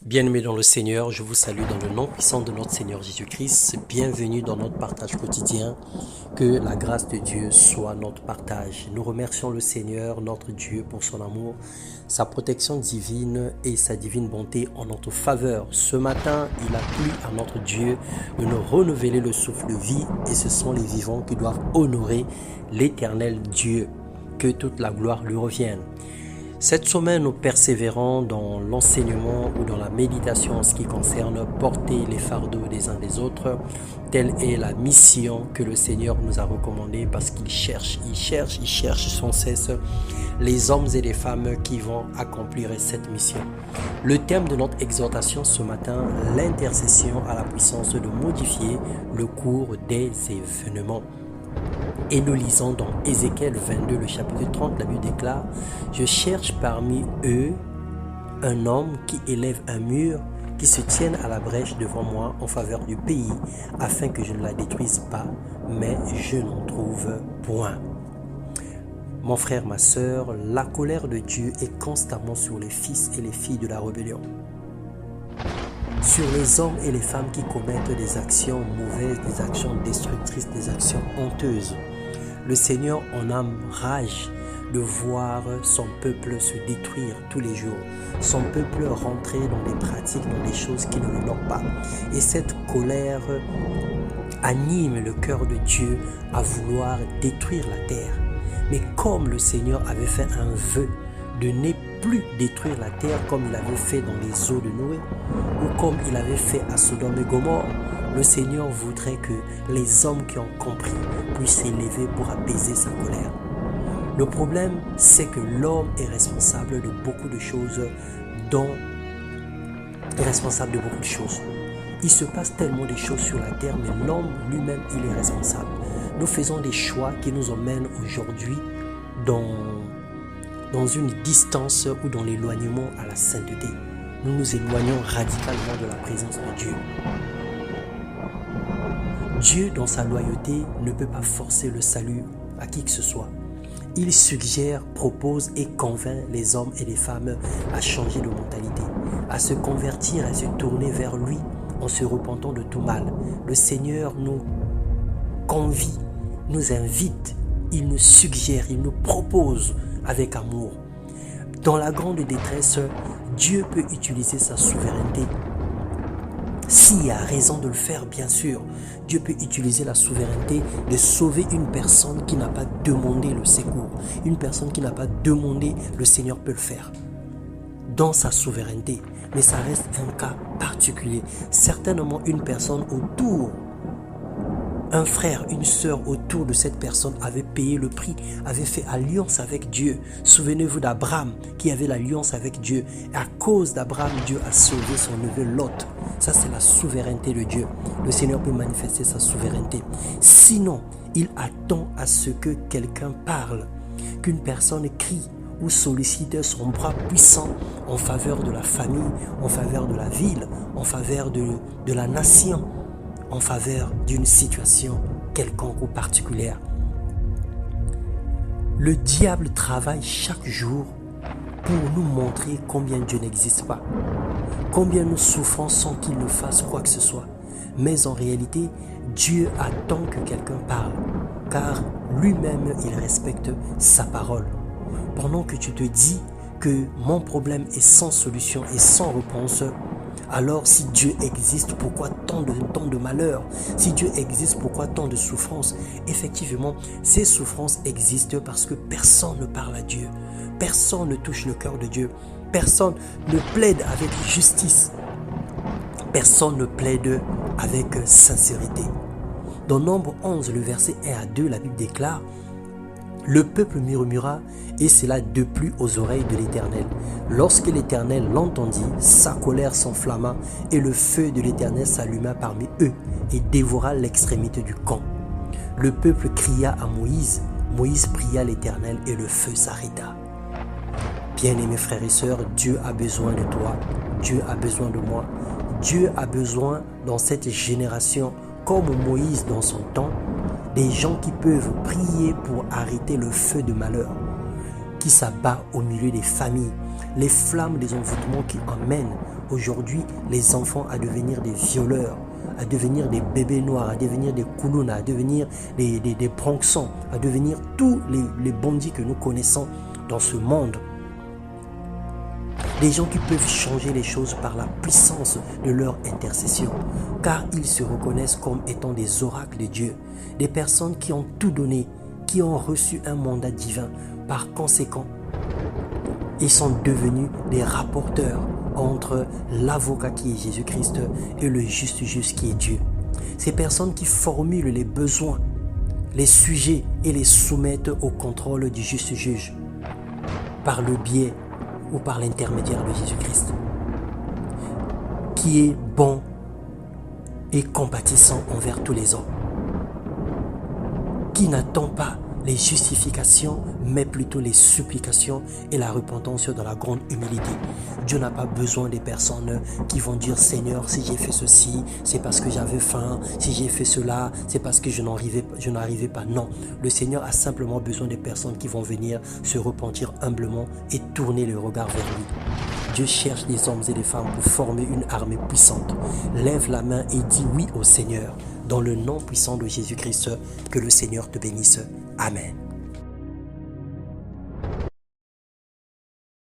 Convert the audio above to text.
Bien-aimés dans le Seigneur, je vous salue dans le nom puissant de notre Seigneur Jésus-Christ. Bienvenue dans notre partage quotidien. Que la grâce de Dieu soit notre partage. Nous remercions le Seigneur, notre Dieu, pour son amour, sa protection divine et sa divine bonté en notre faveur. Ce matin, il a plu à notre Dieu de nous renouveler le souffle de vie et ce sont les vivants qui doivent honorer l'éternel Dieu. Que toute la gloire lui revienne. Cette semaine, nous persévérons dans l'enseignement ou dans la méditation en ce qui concerne porter les fardeaux des uns des autres. Telle est la mission que le Seigneur nous a recommandée parce qu'il cherche sans cesse les hommes et les femmes qui vont accomplir cette mission. Le thème de notre exhortation ce matin, l'intercession à la puissance de modifier le cours des événements. Et nous lisons dans Ézéchiel 22, le chapitre 30, la Bible déclare « Je cherche parmi eux un homme qui élève un mur, qui se tienne à la brèche devant moi en faveur du pays, afin que je ne la détruise pas, mais je n'en trouve point. » Mon frère, ma sœur, la colère de Dieu est constamment sur les fils et les filles de la rébellion. Sur les hommes et les femmes qui commettent des actions mauvaises, des actions destructrices, des actions honteuses. Le Seigneur en a rage de voir son peuple se détruire tous les jours, son peuple rentrer dans des pratiques, dans des choses qui ne l'honorent pas. Et cette colère anime le cœur de Dieu à vouloir détruire la terre. Mais comme le Seigneur avait fait un vœu de ne plus détruire la terre comme il avait fait dans les eaux de Noé ou comme il avait fait à Sodome et Gomorrhe, le Seigneur voudrait que les hommes qui ont compris puissent s'élever pour apaiser sa colère. Le problème, c'est que l'homme est responsable de beaucoup de choses Il se passe tellement de choses sur la terre, mais l'homme lui-même, il est responsable. Nous faisons des choix qui nous emmènent aujourd'hui dans une distance ou dans l'éloignement à la sainteté. Nous nous éloignons radicalement de la présence de Dieu. Dieu, dans sa loyauté, ne peut pas forcer le salut à qui que ce soit. Il suggère, propose et convainc les hommes et les femmes à changer de mentalité, à se convertir, à se tourner vers lui en se repentant de tout mal. Le Seigneur nous convie, nous invite, il nous suggère, il nous propose avec amour. Dans la grande détresse, Dieu peut utiliser sa souveraineté. S'il y a raison de le faire, bien sûr, Dieu peut utiliser la souveraineté de sauver une personne qui n'a pas demandé le secours. Une personne qui n'a pas demandé, le Seigneur peut le faire. Dans sa souveraineté. Mais ça reste un cas particulier. Certainement une personne autour, un frère, une sœur autour de cette personne avait payé le prix, avait fait alliance avec Dieu. Souvenez-vous d'Abraham qui avait l'alliance avec Dieu. Et à cause d'Abraham, Dieu a sauvé son neveu Lot. Ça, c'est la souveraineté de Dieu. Le Seigneur peut manifester sa souveraineté. Sinon, il attend à ce que quelqu'un parle, qu'une personne crie ou sollicite son bras puissant en faveur de la famille, en faveur de la ville, en faveur de la nation, en faveur d'une situation quelconque ou particulière. Le diable travaille chaque jour pour nous montrer combien Dieu n'existe pas, combien nous souffrons sans qu'il nous fasse quoi que ce soit. Mais en réalité, Dieu attend que quelqu'un parle, car lui-même, il respecte sa parole. Pendant que tu te dis que mon problème est sans solution et sans réponse, alors si Dieu existe, pourquoi tant de malheur? Si Dieu existe, pourquoi tant de souffrances? Effectivement, ces souffrances existent parce que personne ne parle à Dieu. Personne ne touche le cœur de Dieu. Personne ne plaide avec justice. Personne ne plaide avec sincérité. Dans Nombre 11, le verset 1 à 2, la Bible déclare: le peuple murmura et cela déplut aux oreilles de l'Éternel. Lorsque l'Éternel l'entendit, sa colère s'enflamma et le feu de l'Éternel s'alluma parmi eux et dévora l'extrémité du camp. Le peuple cria à Moïse, Moïse pria l'Éternel et le feu s'arrêta. Bien-aimés frères et sœurs, Dieu a besoin de toi, Dieu a besoin de moi, Dieu a besoin dans cette génération, comme Moïse dans son temps, des gens qui peuvent prier pour arrêter le feu de malheur qui s'abat au milieu des familles, les flammes des envoûtements qui amènent aujourd'hui les enfants à devenir des violeurs, à devenir des bébés noirs, à devenir des koulounas, à devenir des bronxons, à devenir tous les bandits que nous connaissons dans ce monde. Des gens qui peuvent changer les choses par la puissance de leur intercession, car ils se reconnaissent comme étant des oracles de Dieu, des personnes qui ont tout donné, qui ont reçu un mandat divin. Par conséquent, ils sont devenus des rapporteurs entre l'avocat qui est Jésus-Christ et le juste juge qui est Dieu. Ces personnes qui formulent les besoins, les sujets et les soumettent au contrôle du juste juge par le biais ou par l'intermédiaire de Jésus-Christ, qui est bon et compatissant envers tous les hommes, qui n'attend pas les justifications, mais plutôt les supplications et la repentance dans la grande humilité. Dieu n'a pas besoin des personnes qui vont dire « Seigneur, si j'ai fait ceci, c'est parce que j'avais faim. Si j'ai fait cela, c'est parce que je n'arrivais pas. » Non, le Seigneur a simplement besoin des personnes qui vont venir se repentir humblement et tourner le regard vers lui. Dieu cherche des hommes et des femmes pour former une armée puissante. Lève la main et dis oui au Seigneur. Dans le nom puissant de Jésus-Christ, que le Seigneur te bénisse. Amen.